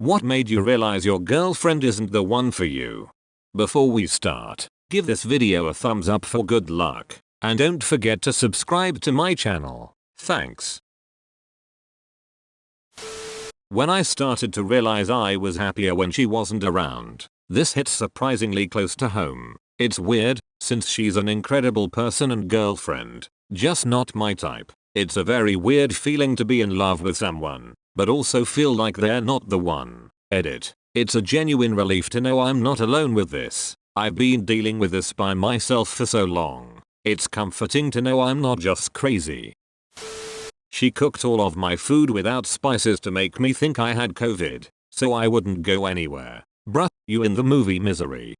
What made you realize your girlfriend isn't the one for you? Before we start, give this video a thumbs up for good luck, and don't forget to subscribe to my channel. Thanks. When I started to realize I was happier when she wasn't around, this hit surprisingly close to home. It's weird, since she's an incredible person and girlfriend, just not my type. It's a very weird feeling to be in love with someone, but also feel like they're not the one. Edit. It's a genuine relief to know I'm not alone with this. I've been dealing with this by myself for so long. It's comforting to know I'm not just crazy. She cooked all of my food without spices to make me think I had COVID, so I wouldn't go anywhere. Bruh, you in the movie Misery.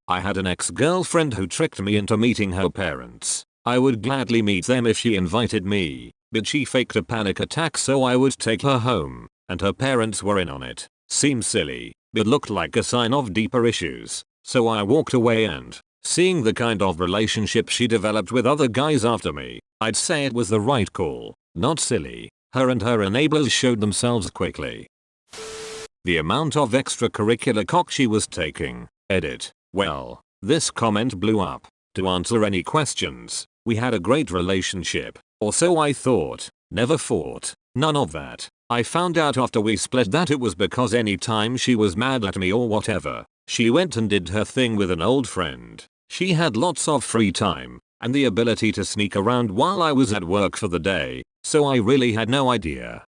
I had an ex-girlfriend who tricked me into meeting her parents. I would gladly meet them if she invited me, but she faked a panic attack so I would take her home, and her parents were in on it. Seems silly, but looked like a sign of deeper issues, so I walked away, and seeing the kind of relationship she developed with other guys after me, I'd say it was the right call, not silly. Her and her enablers showed themselves quickly. The amount of extracurricular cock she was taking. Edit. Well, this comment blew up. To answer any questions, we had a great relationship, or so I thought. Never fought, none of that. I found out after we split that it was because anytime she was mad at me or whatever, she went and did her thing with an old friend. She had lots of free time, and the ability to sneak around while I was at work for the day, so I really had no idea.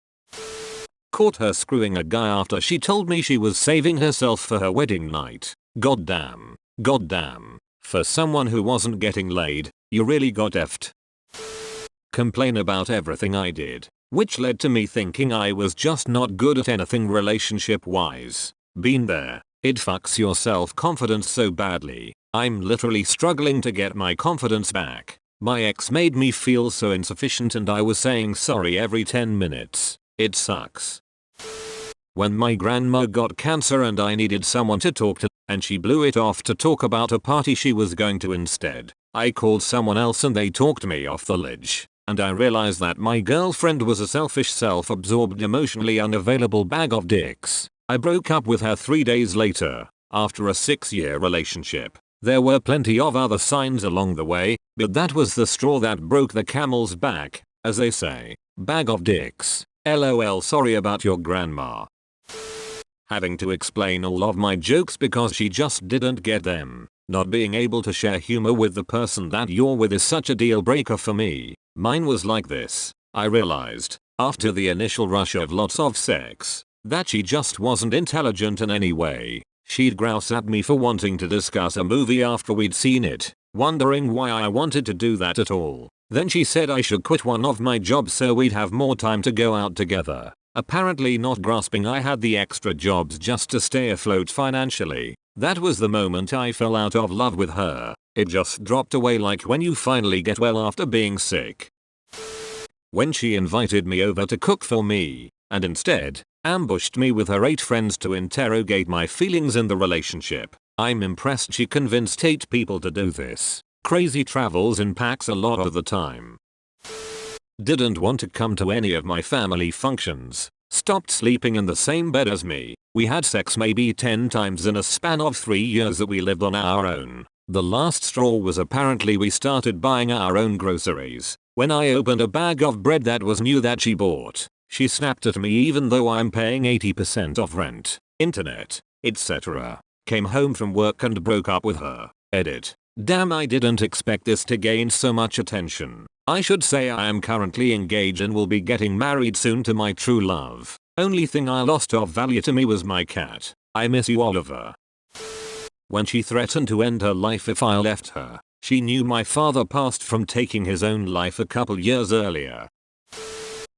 Caught her screwing a guy after she told me she was saving herself for her wedding night. Goddamn. Goddamn. For someone who wasn't getting laid, you really got effed. Complain about everything I did, which led to me thinking I was just not good at anything relationship wise. Been there. It fucks your self-confidence so badly. I'm literally struggling to get my confidence back. My ex made me feel so insufficient and I was saying sorry every 10 minutes. It sucks. When my grandma got cancer and I needed someone to talk to, and she blew it off to talk about a party she was going to instead, I called someone else and they talked me off the ledge. And I realized that my girlfriend was a selfish, self-absorbed, emotionally unavailable bag of dicks. I broke up with her 3 days later, after a 6-year relationship. There were plenty of other signs along the way, but that was the straw that broke the camel's back, as they say. Bag of dicks. LOL, sorry about your grandma. Having to explain all of my jokes because she just didn't get them. Not being able to share humor with the person that you're with is such a deal breaker for me. Mine was like this. I realized, after the initial rush of lots of sex, that she just wasn't intelligent in any way. She'd grouse at me for wanting to discuss a movie after we'd seen it, wondering why I wanted to do that at all. Then she said I should quit one of my jobs so we'd have more time to go out together. Apparently not grasping I had the extra jobs just to stay afloat financially. That was the moment I fell out of love with her. It just dropped away like when you finally get well after being sick. When she invited me over to cook for me, and instead, ambushed me with her 8 friends to interrogate my feelings in the relationship. I'm impressed she convinced 8 people to do this. Crazy travels in packs a lot of the time. Didn't want to come to any of my family functions. Stopped sleeping in the same bed as me. We had sex maybe 10 times in a span of 3 years that we lived on our own. The last straw was apparently we started buying our own groceries. When I opened a bag of bread that was new that she bought, she snapped at me even though I'm paying 80% of rent, internet, etc. Came home from work and broke up with her. Edit. Damn, I didn't expect this to gain so much attention. I should say I am currently engaged and will be getting married soon to my true love. Only thing I lost of value to me was my cat. I miss you, Oliver. When she threatened to end her life if I left her, she knew my father passed from taking his own life a couple years earlier.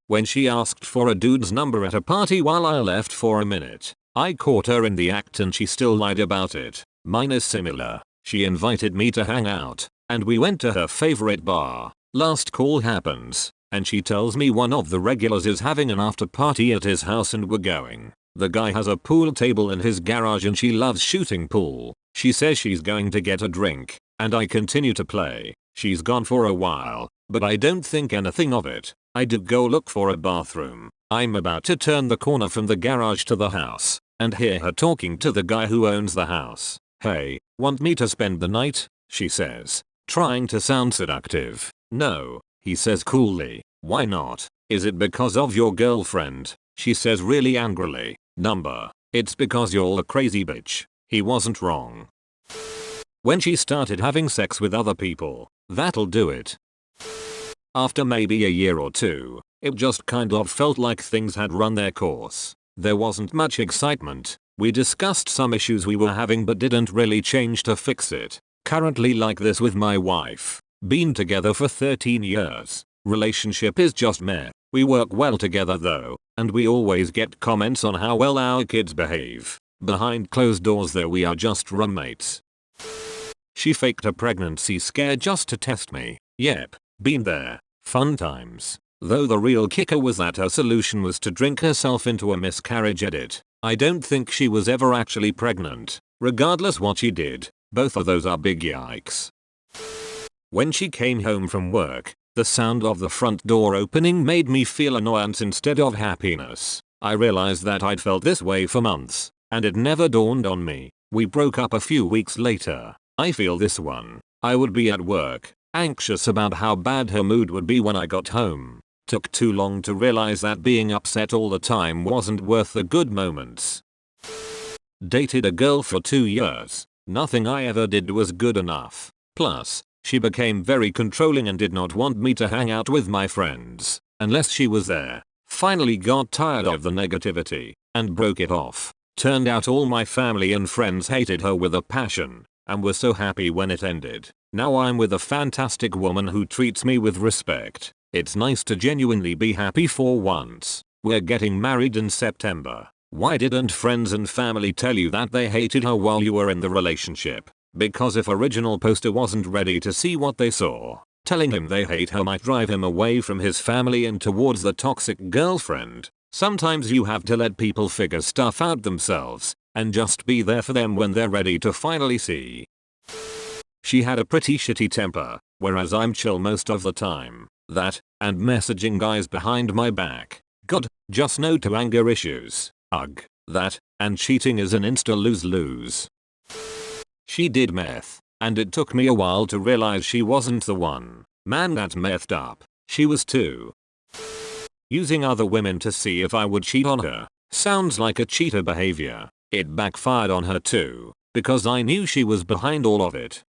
When she asked for a dude's number at a party while I left for a minute, I caught her in the act and she still lied about it. Mine is similar. She invited me to hang out, and we went to her favorite bar. Last call happens, and she tells me one of the regulars is having an after party at his house and we're going. The guy has a pool table in his garage and she loves shooting pool. She says she's going to get a drink, and I continue to play. She's gone for a while, but I don't think anything of it. I did go look for a bathroom, I'm about to turn the corner from the garage to the house and hear her talking to the guy who owns the house. "Hey, want me to spend the night?" she says, trying to sound seductive. "No," he says coolly. "Why not? Is it because of your girlfriend?" she says really angrily. "Number, it's because you're a crazy bitch." He wasn't wrong. When she started having sex with other people, that'll do it. After maybe a year or two, it just kind of felt like things had run their course. There wasn't much excitement. We discussed some issues we were having but didn't really change to fix it. Currently like this with my wife. Been together for 13 years. Relationship is just meh. We work well together though, and we always get comments on how well our kids behave. Behind closed doors though we are just roommates. She faked a pregnancy scare just to test me. Yep, been there. Fun times. Though the real kicker was that her solution was to drink herself into a miscarriage edit. I don't think she was ever actually pregnant. Regardless what she did, both of those are big yikes. When she came home from work, the sound of the front door opening made me feel annoyance instead of happiness. I realized that I'd felt this way for months, and it never dawned on me. We broke up a few weeks later. I feel this one. I would be at work, anxious about how bad her mood would be when I got home. Took too long to realize that being upset all the time wasn't worth the good moments. Dated a girl for 2 years. Nothing I ever did was good enough. Plus, she became very controlling and did not want me to hang out with my friends unless she was there. Finally got tired of the negativity and broke it off. Turned out all my family and friends hated her with a passion and were so happy when it ended. Now I'm with a fantastic woman who treats me with respect. It's nice to genuinely be happy for once. We're getting married in September. Why didn't friends and family tell you that they hated her while you were in the relationship? Because if original poster wasn't ready to see what they saw, telling him they hate her might drive him away from his family and towards the toxic girlfriend. Sometimes you have to let people figure stuff out themselves and just be there for them when they're ready to finally see. She had a pretty shitty temper, whereas I'm chill most of the time. That, and messaging guys behind my back. God, just no to anger issues. Ugh. That, and cheating is an insta lose-lose. She did meth, and it took me a while to realize she wasn't the one. Man, that methed up. She was too. Using other women to see if I would cheat on her. Sounds like a cheater behavior. It backfired on her too, because I knew she was behind all of it.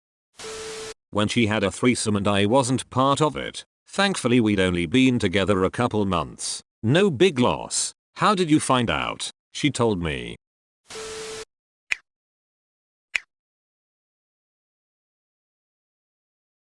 When she had a threesome and I wasn't part of it. Thankfully we'd only been together a couple months. No big loss. How did you find out? She told me.